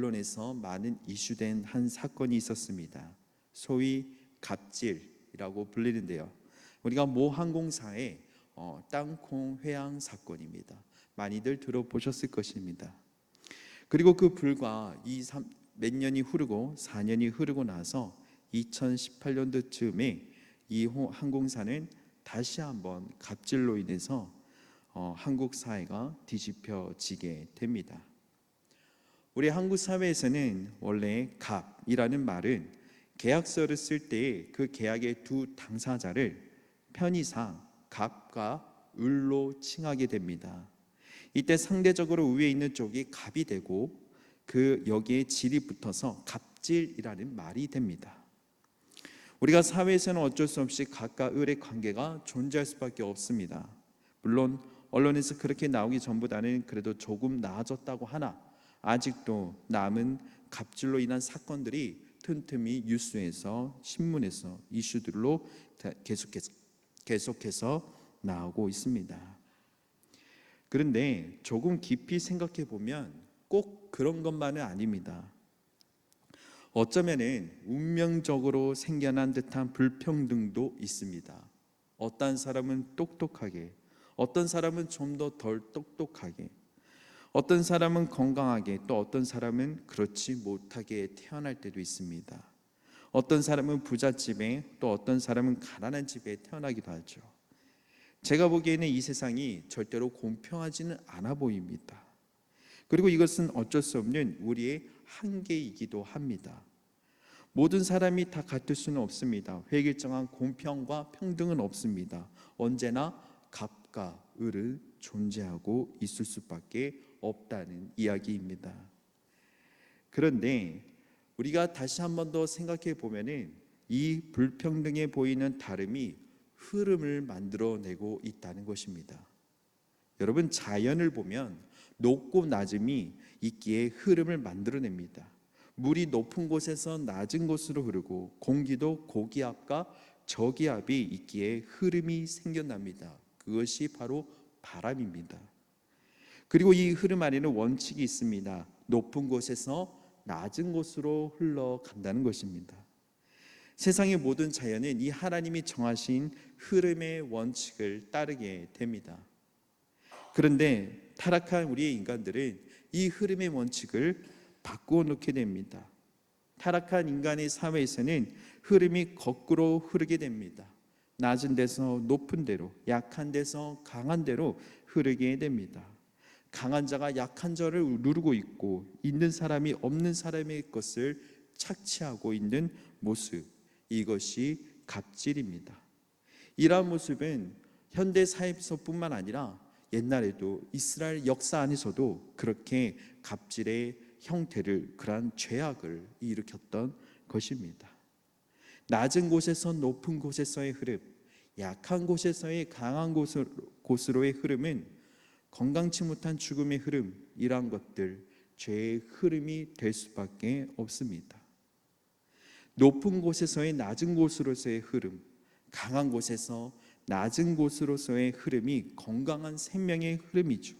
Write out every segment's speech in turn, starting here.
언론에서 많은 이슈된 한 사건이 있었습니다. 소위 갑질이라고 불리는데요. 우리가 모 항공사의 땅콩 회항 사건입니다. 많이들 들어보셨을 것입니다. 그리고 그 불과 몇 년이 흐르고 4년이 흐르고 나서 2018년도쯤에 이 항공사는 다시 한번 갑질로 인해서 한국 사회가 뒤집혀지게 됩니다. 우리 한국 사회에서는 원래 갑이라는 말은 계약서를 쓸 때 그 계약의 두 당사자를 편의상 갑과 을로 칭하게 됩니다. 이때 상대적으로 위에 있는 쪽이 갑이 되고 그 여기에 질이 붙어서 갑질이라는 말이 됩니다. 우리가 사회에서는 어쩔 수 없이 갑과 을의 관계가 존재할 수밖에 없습니다. 물론 언론에서 그렇게 나오기 전보다는 그래도 조금 나아졌다고 하나 아직도 남은 갑질로 인한 사건들이 틈틈이 뉴스에서 신문에서 이슈들로 계속해서 나오고 있습니다. 그런데 조금 깊이 생각해 보면 꼭 그런 것만은 아닙니다. 어쩌면은 운명적으로 생겨난 듯한 불평등도 있습니다. 어떤 사람은 똑똑하게, 어떤 사람은 좀 더 덜 똑똑하게, 어떤 사람은 건강하게, 또 어떤 사람은 그렇지 못하게 태어날 때도 있습니다. 어떤 사람은 부잣집에, 또 어떤 사람은 가난한 집에 태어나기도 하죠. 제가 보기에는 이 세상이 절대로 공평하지는 않아 보입니다. 그리고 이것은 어쩔 수 없는 우리의 한계이기도 합니다. 모든 사람이 다 같을 수는 없습니다. 획일정한 공평과 평등은 없습니다. 언제나 갑과 을은 존재하고 있을 수밖에 없다는 이야기입니다. 그런데 우리가 다시 한 번 더 생각해 보면은 이 불평등해 보이는 다름이 흐름을 만들어내고 있다는 것입니다. 여러분, 자연을 보면 높고 낮음이 있기에 흐름을 만들어냅니다. 물이 높은 곳에서 낮은 곳으로 흐르고 공기도 고기압과 저기압이 있기에 흐름이 생겨납니다. 그것이 바로 바람입니다. 그리고 이 흐름 안에는 원칙이 있습니다. 높은 곳에서 낮은 곳으로 흘러간다는 것입니다. 세상의 모든 자연은 이 하나님이 정하신 흐름의 원칙을 따르게 됩니다. 그런데 타락한 우리의 인간들은 이 흐름의 원칙을 바꾸어 놓게 됩니다. 타락한 인간의 사회에서는 흐름이 거꾸로 흐르게 됩니다. 낮은 데서 높은 데로, 약한 데서 강한 데로 흐르게 됩니다. 강한 자가 약한 자를 누르고 있고 있는 사람이 없는 사람의 것을 착취하고 있는 모습, 이것이 갑질입니다. 이러한 모습은 현대 사회에서뿐만 아니라 옛날에도 이스라엘 역사 안에서도 그렇게 갑질의 형태를, 그러한 죄악을 일으켰던 것입니다. 낮은 곳에서 높은 곳에서의 흐름, 약한 곳에서의 강한 곳으로의 흐름은 건강치 못한 죽음의 흐름, 이러한 것들 죄의 흐름이 될 수밖에 없습니다. 높은 곳에서의 낮은 곳으로서의 흐름, 강한 곳에서 낮은 곳으로서의 흐름이 건강한 생명의 흐름이죠.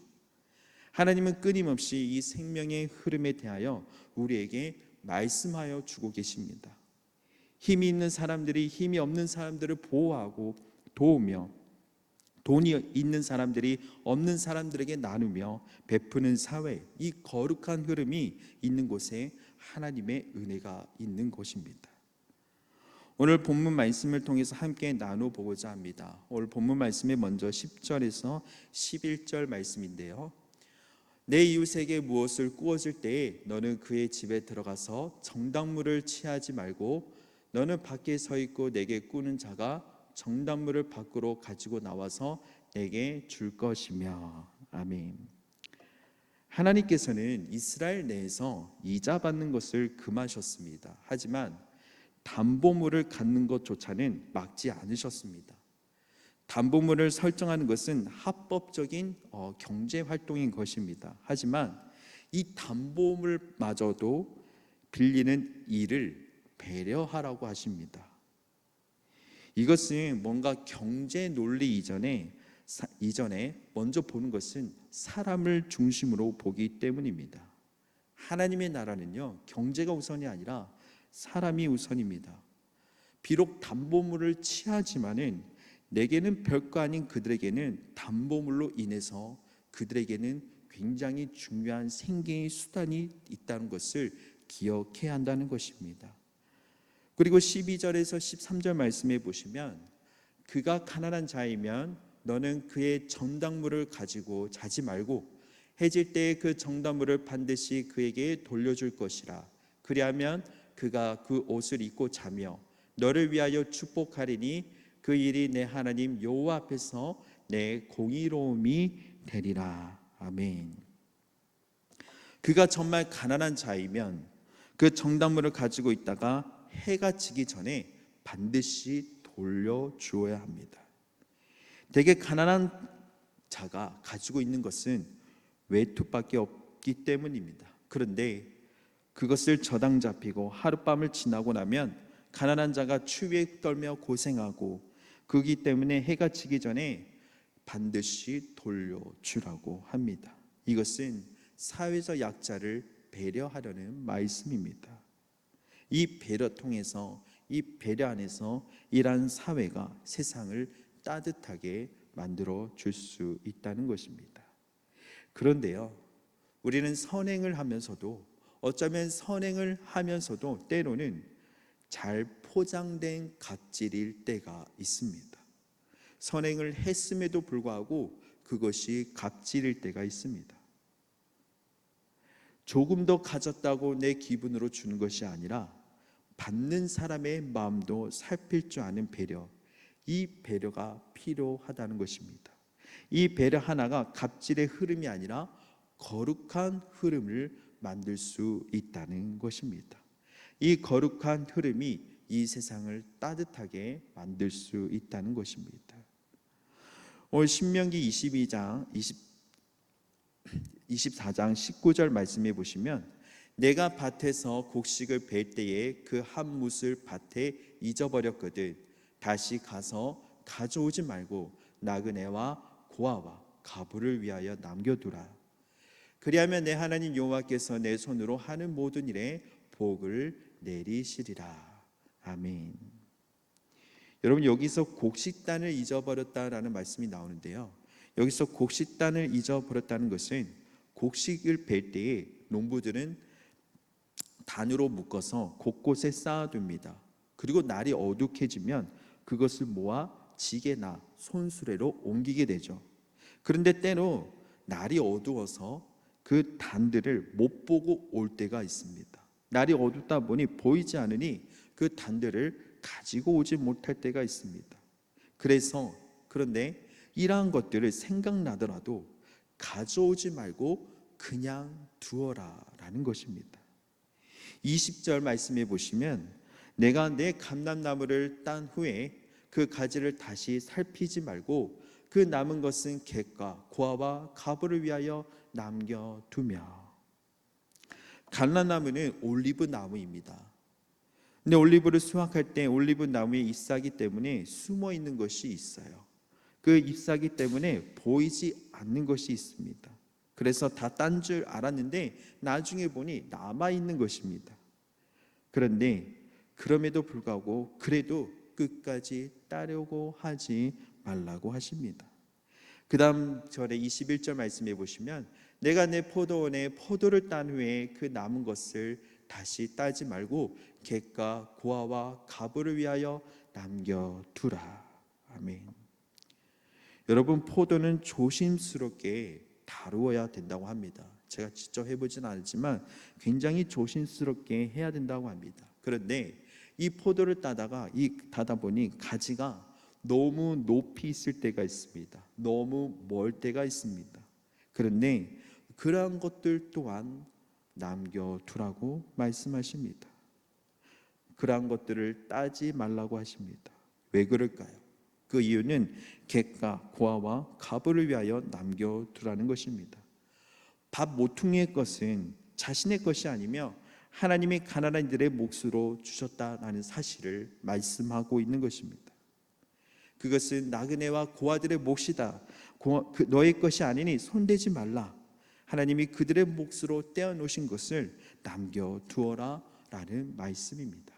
하나님은 끊임없이 이 생명의 흐름에 대하여 우리에게 말씀하여 주고 계십니다. 힘이 있는 사람들이 힘이 없는 사람들을 보호하고 도우며, 돈이 있는 사람들이 없는 사람들에게 나누며 베푸는 사회, 이 거룩한 흐름이 있는 곳에 하나님의 은혜가 있는 곳입니다. 오늘 본문 말씀을 통해서 함께 나눠보고자 합니다. 오늘 본문 말씀에 먼저 10절에서 11절 말씀인데요. 내 이웃에게 무엇을 꾸어줄 때에 너는 그의 집에 들어가서 정당물을 취하지 말고 너는 밖에 서 있고 내게 꾸는 자가 정당물을 밖으로 가지고 나와서 내게 줄 것이며. 아멘. 하나님께서는 이스라엘 내에서 이자 받는 것을 금하셨습니다. 하지만 담보물을 갖는 것조차는 막지 않으셨습니다. 담보물을 설정하는 것은 합법적인 경제 활동인 것입니다. 하지만 이 담보물마저도 빌리는 일을 배려하라고 하십니다. 이것은 뭔가 경제 논리 이전에 먼저 보는 것은 사람을 중심으로 보기 때문입니다. 하나님의 나라는요, 경제가 우선이 아니라 사람이 우선입니다. 비록 담보물을 취하지만은 내게는 별거 아닌 그들에게는 담보물로 인해서 그들에게는 굉장히 중요한 생계의 수단이 있다는 것을 기억해야 한다는 것입니다. 그리고 12절에서 13절 말씀해 보시면, 그가 가난한 자이면 너는 그의 정당물을 가지고 자지 말고 해질 때에 그 정당물을 반드시 그에게 돌려줄 것이라. 그리하면 그가 그 옷을 입고 자며 너를 위하여 축복하리니 그 일이 내 하나님 여호와 앞에서 내 공의로움이 되리라. 아멘. 그가 정말 가난한 자이면 그 정당물을 가지고 있다가 해가 지기 전에 반드시 돌려주어야 합니다. 되게 가난한 자가 가지고 있는 것은 외투밖에 없기 때문입니다. 그런데 그것을 저당 잡히고 하룻밤을 지나고 나면 가난한 자가 추위에 떨며 고생하고, 그렇기 때문에 해가 지기 전에 반드시 돌려주라고 합니다. 이것은 사회적 약자를 배려하려는 말씀입니다. 이 배려 통해서, 이 배려 안에서 이러한 사회가 세상을 따뜻하게 만들어 줄 수 있다는 것입니다. 그런데요, 우리는 선행을 하면서도, 어쩌면 선행을 하면서도 때로는 잘 포장된 갑질일 때가 있습니다. 선행을 했음에도 불구하고 그것이 갑질일 때가 있습니다. 조금 더 가졌다고 내 기분으로 주는 것이 아니라 받는 사람의 마음도 살필 줄 아는 배려, 이 배려가 필요하다는 것입니다. 이 배려 하나가 갑질의 흐름이 아니라 거룩한 흐름을 만들 수 있다는 것입니다. 이 거룩한 흐름이 이 세상을 따뜻하게 만들 수 있다는 것입니다. 오늘 신명기 24장 19절 말씀해 보시면, 내가 밭에서 곡식을 벨 때에 그 한 뭇을 밭에 잊어버렸거든 다시 가서 가져오지 말고 나그네와 고아와 가부를 위하여 남겨두라. 그리하면 내 하나님 여호와께서 내 손으로 하는 모든 일에 복을 내리시리라. 아멘. 여러분, 여기서 곡식단을 잊어버렸다라는 말씀이 나오는데요, 여기서 곡식단을 잊어버렸다는 것은 곡식을 벨 때에 농부들은 단으로 묶어서 곳곳에 쌓아둡니다. 그리고 날이 어둑해지면 그것을 모아 지게나 손수레로 옮기게 되죠. 그런데 때로 날이 어두워서 그 단들을 못 보고 올 때가 있습니다. 날이 어둡다 보니 보이지 않으니 그 단들을 가지고 오지 못할 때가 있습니다. 그런데 이러한 것들을 생각나더라도 가져오지 말고 그냥 두어라 라는 것입니다. 20절 말씀해 보시면, 내가 내 감람나무를 딴 후에 그 가지를 다시 살피지 말고 그 남은 것은 객과 고아와 가부를 위하여 남겨두며. 감람나무는 올리브 나무입니다. 근데 올리브를 수확할 때 올리브 나무의 잎사귀 때문에 숨어 있는 것이 있어요. 그 잎사귀 때문에 보이지 않는 것이 있습니다. 그래서 다 딴 줄 알았는데 나중에 보니 남아 있는 것입니다. 그런데 그럼에도 불구하고 그래도 끝까지 따려고 하지 말라고 하십니다. 그 다음 절에 21절 말씀해 보시면, 내가 내 포도원에 포도를 딴 후에 그 남은 것을 다시 따지 말고 객과 고아와 가부를 위하여 남겨두라. 아멘. 여러분, 포도는 조심스럽게 다루어야 된다고 합니다. 제가 직접 해보진 않았지만 굉장히 조심스럽게 해야 된다고 합니다. 그런데 이 포도를 따다 보니 가지가 너무 높이 있을 때가 있습니다. 너무 멀 때가 있습니다. 그런데 그러한 것들 또한 남겨두라고 말씀하십니다. 그러한 것들을 따지 말라고 하십니다. 왜 그럴까요? 그 이유는 객과 고아와 가부를 위하여 남겨두라는 것입니다. 밥 모퉁이의 것은 자신의 것이 아니며 하나님이 가난한 이들의 몫으로 주셨다라는 사실을 말씀하고 있는 것입니다. 그것은 나그네와 고아들의 몫이다. 너의 것이 아니니 손대지 말라. 하나님이 그들의 몫으로 떼어놓으신 것을 남겨두어라 라는 말씀입니다.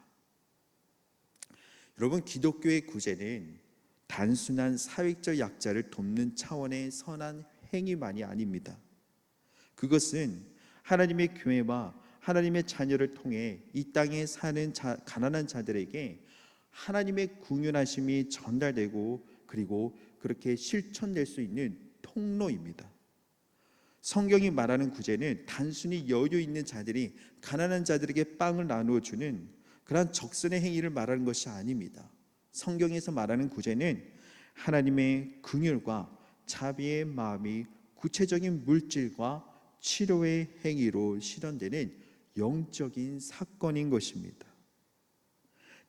여러분, 기독교의 구제는 단순한 사회적 약자를 돕는 차원의 선한 행위만이 아닙니다. 그것은 하나님의 교회와 하나님의 자녀를 통해 이 땅에 사는 가난한 자들에게 하나님의 긍휼하심이 전달되고 그리고 그렇게 실천될 수 있는 통로입니다. 성경이 말하는 구제는 단순히 여유 있는 자들이 가난한 자들에게 빵을 나누어 주는 그러한 적선의 행위를 말하는 것이 아닙니다. 성경에서 말하는 구제는 하나님의 긍휼과 자비의 마음이 구체적인 물질과 치료의 행위로 실현되는 영적인 사건인 것입니다.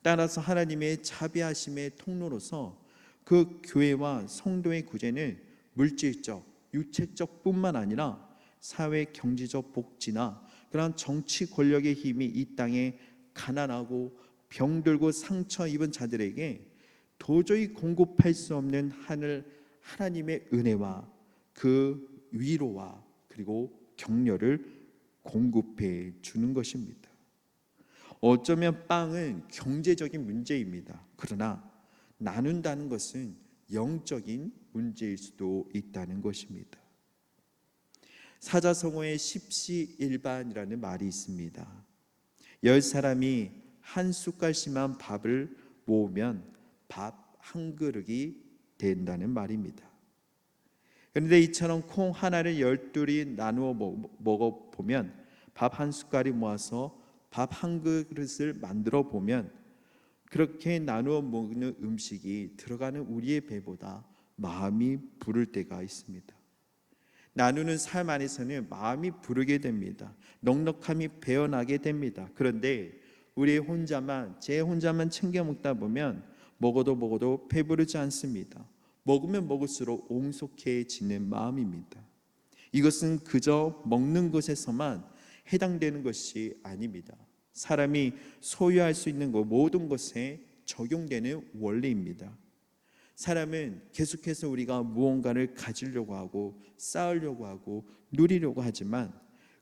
따라서 하나님의 자비하심의 통로로서 그 교회와 성도의 구제는 물질적, 육체적 뿐만 아니라 사회 경제적 복지나 그런 정치 권력의 힘이 이 땅에 가난하고 병들고 상처 입은 자들에게 도저히 공급할 수 없는 하나님의 은혜와 그 위로와 그리고 격려를 공급해 주는 것입니다. 어쩌면 빵은 경제적인 문제입니다. 그러나 나눈다는 것은 영적인 문제일 수도 있다는 것입니다. 사자성어에 십시일반이라는 말이 있습니다. 10사람이 한 숟갈씩만 밥을 모으면 밥 한 그릇이 된다는 말입니다. 그런데 이처럼 콩 하나를 12이 나누어 먹어보면 밥 한 숟갈이 모아서 밥 한 그릇을 만들어 보면 그렇게 나누어 먹는 음식이 들어가는 우리의 배보다 마음이 부를 때가 있습니다. 나누는 삶 안에서는 마음이 부르게 됩니다. 넉넉함이 배어나게 됩니다. 그런데 제 혼자만 챙겨 먹다 보면 먹어도 배부르지 않습니다. 먹으면 먹을수록 옹속해지는 마음입니다. 이것은 그저 먹는 것에서만 해당되는 것이 아닙니다. 사람이 소유할 수 있는 모든 것에 적용되는 원리입니다. 사람은 계속해서 우리가 무언가를 가지려고 하고 쌓으려고 하고 누리려고 하지만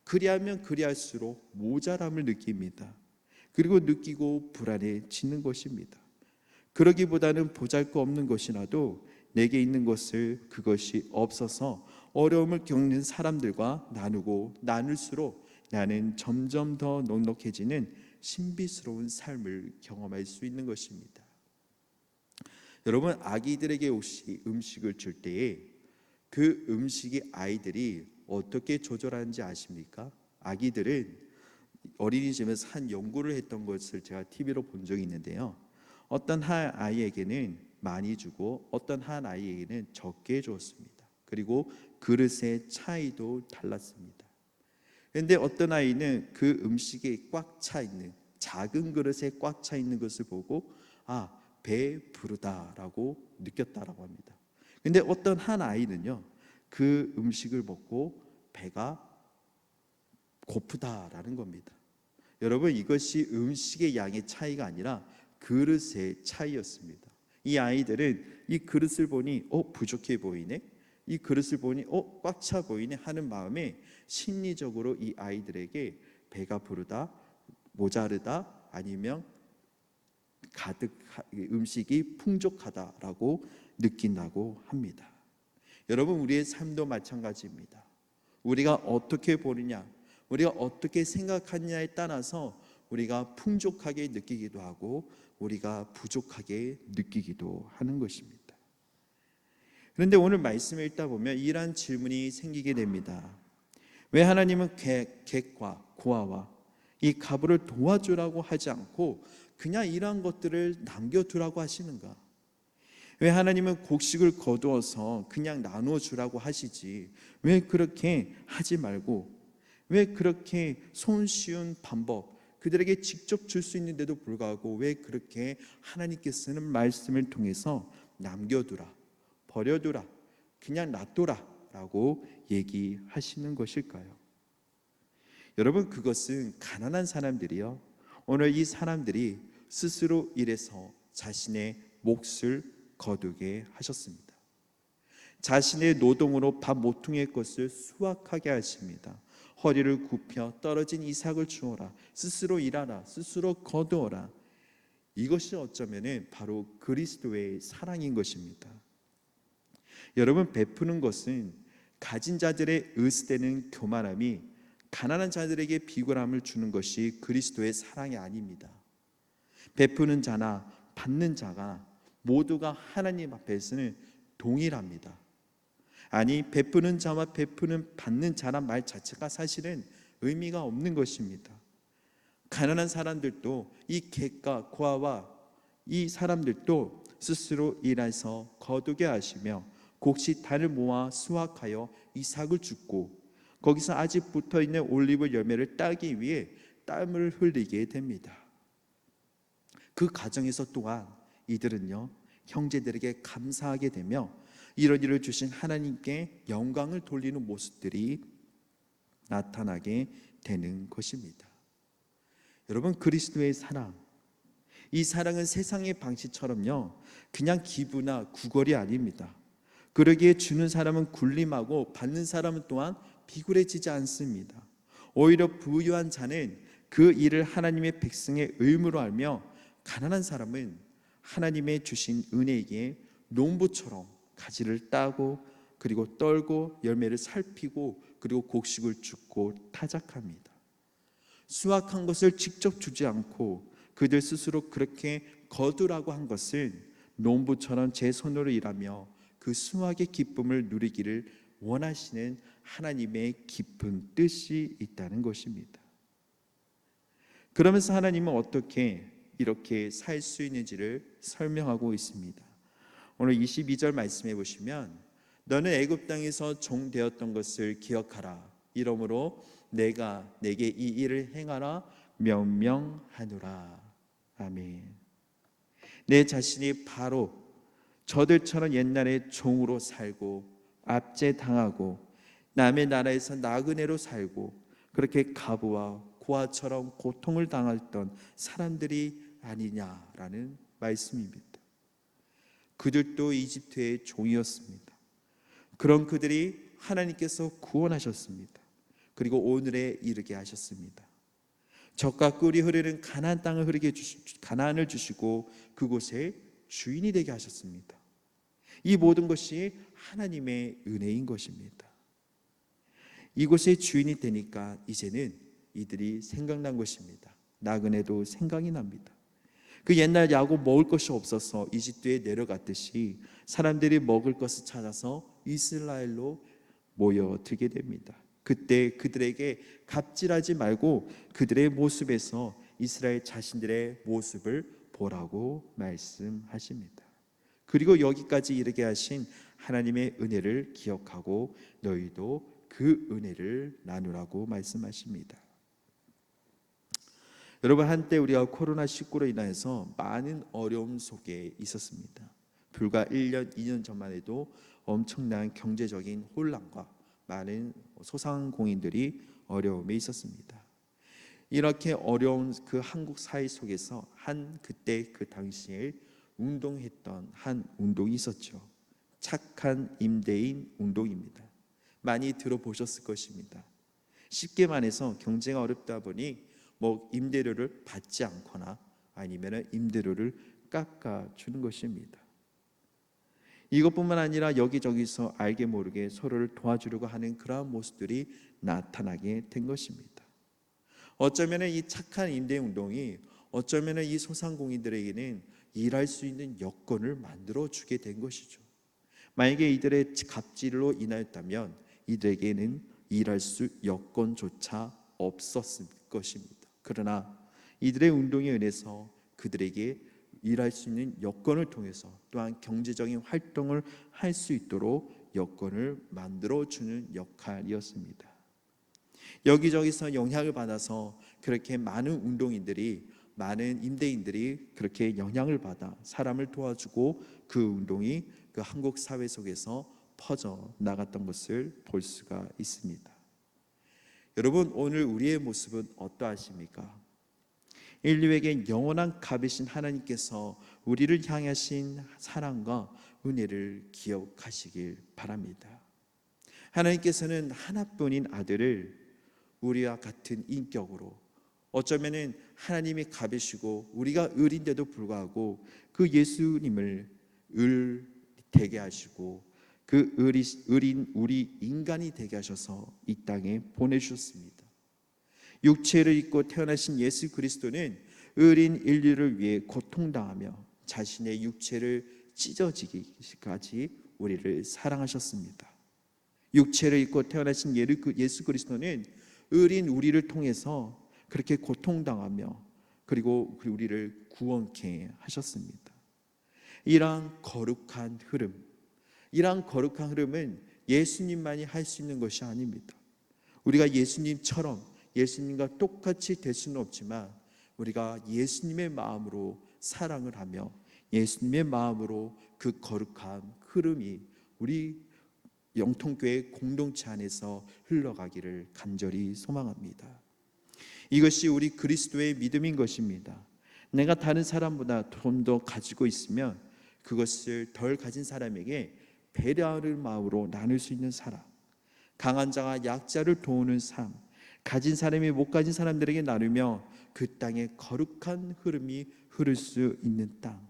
그리하면 그리할수록 모자람을 느낍니다. 그리고 느끼고 불안해지는 것입니다. 그러기보다는 보잘것없는 것이라도 내게 있는 것을 그것이 없어서 어려움을 겪는 사람들과 나누고 나눌수록 나는 점점 더 넉넉해지는 신비스러운 삶을 경험할 수 있는 것입니다. 여러분, 아기들에게 혹시 음식을 줄 때에 그 음식이 아이들이 어떻게 조절하는지 아십니까? 아기들은 어린이집에서 한 연구를 했던 것을 제가 TV로 본 적이 있는데요. 어떤 한 아이에게는 많이 주고 어떤 한 아이에게는 적게 주었습니다. 그리고 그릇의 차이도 달랐습니다. 그런데 어떤 아이는 그 음식에 꽉 차 있는 작은 그릇에 꽉 차 있는 것을 보고 배 부르다라고 느꼈다라고 합니다. 그런데 어떤 한 아이는요, 그 음식을 먹고 배가 고프다라는 겁니다. 여러분, 이것이 음식의 양의 차이가 아니라 그릇의 차이였습니다. 이 아이들은 이 그릇을 보니 부족해 보이네, 이 그릇을 보니 꽉 차 보이네 하는 마음에 심리적으로 이 아이들에게 배가 부르다, 모자르다, 아니면 음식이 풍족하다라고 느낀다고 합니다. 여러분, 우리의 삶도 마찬가지입니다. 우리가 어떻게 보느냐, 우리가 어떻게 생각하느냐에 따라서 우리가 풍족하게 느끼기도 하고 우리가 부족하게 느끼기도 하는 것입니다. 그런데 오늘 말씀을 읽다 보면 이러한 질문이 생기게 됩니다. 왜 하나님은 객과 고아와 이 가부를 도와주라고 하지 않고 그냥 이러한 것들을 남겨두라고 하시는가? 왜 하나님은 곡식을 거두어서 그냥 나누어 주라고 하시지 왜 그렇게 하지 말고, 왜 그렇게 손쉬운 방법, 그들에게 직접 줄 수 있는데도 불구하고 왜 그렇게 하나님께서는 말씀을 통해서 남겨두라, 버려두라, 그냥 놔둬라 라고 얘기하시는 것일까요? 여러분, 그것은 가난한 사람들이요, 오늘 이 사람들이 스스로 일해서 자신의 몫을 거두게 하셨습니다. 자신의 노동으로 밥 모퉁이의 것을 수확하게 하십니다. 허리를 굽혀 떨어진 이삭을 주어라. 스스로 일하라. 스스로 거두어라. 이것이 어쩌면 바로 그리스도의 사랑인 것입니다. 여러분, 베푸는 것은 가진 자들의 으스대는 교만함이 가난한 자들에게 비굴함을 주는 것이 그리스도의 사랑이 아닙니다. 베푸는 자나 받는 자가 모두가 하나님 앞에서는 동일합니다. 아니, 베푸는 자와 받는 자란 말 자체가 사실은 의미가 없는 것입니다. 가난한 사람들도 이 객과 고아와 이 사람들도 스스로 일해서 거두게 하시며 곡식 단을 모아 수확하여 이삭을 줍고 거기서 아직 붙어있는 올리브 열매를 따기 위해 땀을 흘리게 됩니다. 그 과정에서 또한 이들은요, 형제들에게 감사하게 되며 이런 일을 주신 하나님께 영광을 돌리는 모습들이 나타나게 되는 것입니다. 여러분, 그리스도의 사랑, 이 사랑은 세상의 방식처럼요 그냥 기부나 구걸이 아닙니다. 그러기에 주는 사람은 굴림하고 받는 사람은 또한 비굴해지지 않습니다. 오히려 부유한 자는 그 일을 하나님의 백성의 의무로 알며 가난한 사람은 하나님의 주신 은혜에게 농부처럼 가지를 따고 그리고 떨고 열매를 살피고 그리고 곡식을 줍고 타작합니다. 수확한 것을 직접 주지 않고 그들 스스로 그렇게 거두라고 한 것은 농부처럼 제 손으로 일하며 그 수확의 기쁨을 누리기를 원하시는 하나님의 깊은 뜻이 있다는 것입니다. 그러면서 하나님은 어떻게 이렇게 살 수 있는지를 설명하고 있습니다. 오늘 22절 말씀해 보시면 너는 애굽 땅에서 종 되었던 것을 기억하라. 이러므로 내가 내게 이 일을 행하라 명령하노라. 아멘. 내 자신이 바로 저들처럼 옛날에 종으로 살고 압제당하고 남의 나라에서 나그네로 살고 그렇게 가부와 고아처럼 고통을 당했던 사람들이 아니냐라는 말씀입니다. 그들도 이집트의 종이었습니다. 그런 그들이 하나님께서 구원하셨습니다. 그리고 오늘에 이르게 하셨습니다. 젖과 꿀이 흐르는 가나안 땅을 가나안을 주시고 그곳에 주인이 되게 하셨습니다. 이 모든 것이 하나님의 은혜인 것입니다. 이곳의 주인이 되니까 이제는 이들이 생각난 것입니다. 나그네도 생각이 납니다. 그 옛날 야곱 먹을 것이 없어서 이집트에 내려갔듯이 사람들이 먹을 것을 찾아서 이스라엘로 모여들게 됩니다. 그때 그들에게 갑질하지 말고 그들의 모습에서 이스라엘 자신들의 모습을 보라고 말씀하십니다. 그리고 여기까지 이르게 하신 하나님의 은혜를 기억하고 너희도 그 은혜를 나누라고 말씀하십니다. 여러분, 한때 우리가 코로나19로 인해서 많은 어려움 속에 있었습니다. 불과 1년, 2년 전만 해도 엄청난 경제적인 혼란과 많은 소상공인들이 어려움에 있었습니다. 이렇게 어려운 그 한국 사회 속에서 그때 그 당시에 운동했던 한 운동이 있었죠. 착한 임대인 운동입니다. 많이 들어보셨을 것입니다. 쉽게 말해서 경제가 어렵다 보니 임대료를 받지 않거나 아니면 임대료를 깎아주는 것입니다. 이것뿐만 아니라 여기저기서 알게 모르게 서로를 도와주려고 하는 그러한 모습들이 나타나게 된 것입니다. 어쩌면 이 착한 임대운동이 어쩌면 이 소상공인들에게는 일할 수 있는 여건을 만들어주게 된 것이죠. 만약에 이들의 갑질로 인하였다면 이들에게는 일할 수 여건조차 없었을 것입니다. 그러나 이들의 운동에 의해서 그들에게 일할 수 있는 여건을 통해서 또한 경제적인 활동을 할 수 있도록 여건을 만들어주는 역할이었습니다. 여기저기서 영향을 받아서 그렇게 많은 운동인들이 많은 임대인들이 그렇게 영향을 받아 사람을 도와주고 그 운동이 그 한국 사회 속에서 퍼져 나갔던 것을 볼 수가 있습니다. 여러분, 오늘 우리의 모습은 어떠하십니까? 인류에게 영원한 값이신 하나님께서 우리를 향하신 사랑과 은혜를 기억하시길 바랍니다. 하나님께서는 하나뿐인 아들을 우리와 같은 인격으로, 어쩌면은 하나님이 값이시고 우리가 을인데도 불구하고 그 예수님을 을 되게 하시고 그 을인 우리 인간이 되게 하셔서 이 땅에 보내주셨습니다. 육체를 입고 태어나신 예수 그리스도는 을인 인류를 위해 고통당하며 자신의 육체를 찢어지기까지 우리를 사랑하셨습니다. 육체를 입고 태어나신 예수 그리스도는 을인 우리를 통해서 그렇게 고통당하며 그리고 우리를 구원케 하셨습니다. 이러한 거룩한 흐름은 예수님만이 할 수 있는 것이 아닙니다. 우리가 예수님처럼 예수님과 똑같이 될 수는 없지만 우리가 예수님의 마음으로 사랑을 하며 예수님의 마음으로 그 거룩한 흐름이 우리 영통교회 공동체 안에서 흘러가기를 간절히 소망합니다. 이것이 우리 그리스도의 믿음인 것입니다. 내가 다른 사람보다 좀 더 가지고 있으면 그것을 덜 가진 사람에게 배려하는 마음으로 나눌 수 있는 사람, 강한 자가 약자를 도우는 삶, 가진 사람이 못 가진 사람들에게 나누며 그 땅에 거룩한 흐름이 흐를 수 있는 땅,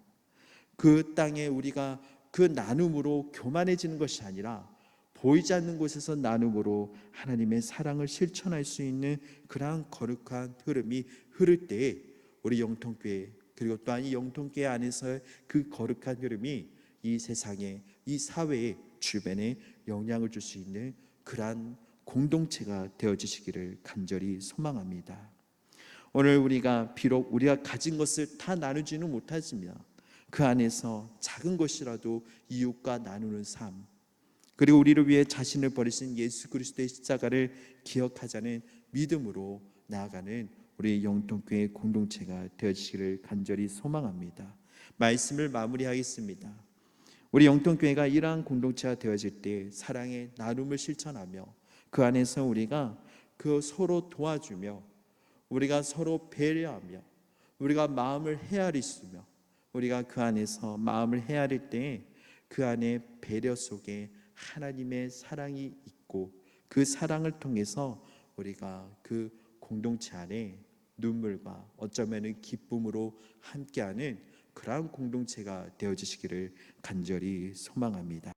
그 땅에 우리가 그 나눔으로 교만해지는 것이 아니라 보이지 않는 곳에서 나눔으로 하나님의 사랑을 실천할 수 있는 그러한 거룩한 흐름이 흐를 때에 우리 영통교회, 그리고 또한 이 영통교회 안에서의 그 거룩한 흐름이 이 세상에, 이 사회에, 주변에 영향을 줄 수 있는 그러한 공동체가 되어지시기를 간절히 소망합니다. 오늘 우리가 비록 우리가 가진 것을 다 나누지는 못하지만 그 안에서 작은 것이라도 이웃과 나누는 삶, 그리고 우리를 위해 자신을 버리신 예수 그리스도의 십자가를 기억하자는 믿음으로 나아가는 우리 영통교회 공동체가 되어지기를 간절히 소망합니다. 말씀을 마무리하겠습니다. 우리 영통교회가 이러한 공동체가 되어질 때 사랑의 나눔을 실천하며 그 안에서 우리가 그 서로 도와주며 우리가 서로 배려하며 우리가 마음을 헤아리시며 우리가 그 안에서 마음을 헤아릴 때 그 안에 배려 속에 하나님의 사랑이 있고 그 사랑을 통해서 우리가 그 공동체 안에 눈물과 어쩌면 기쁨으로 함께하는 그러한 공동체가 되어지시기를 간절히 소망합니다.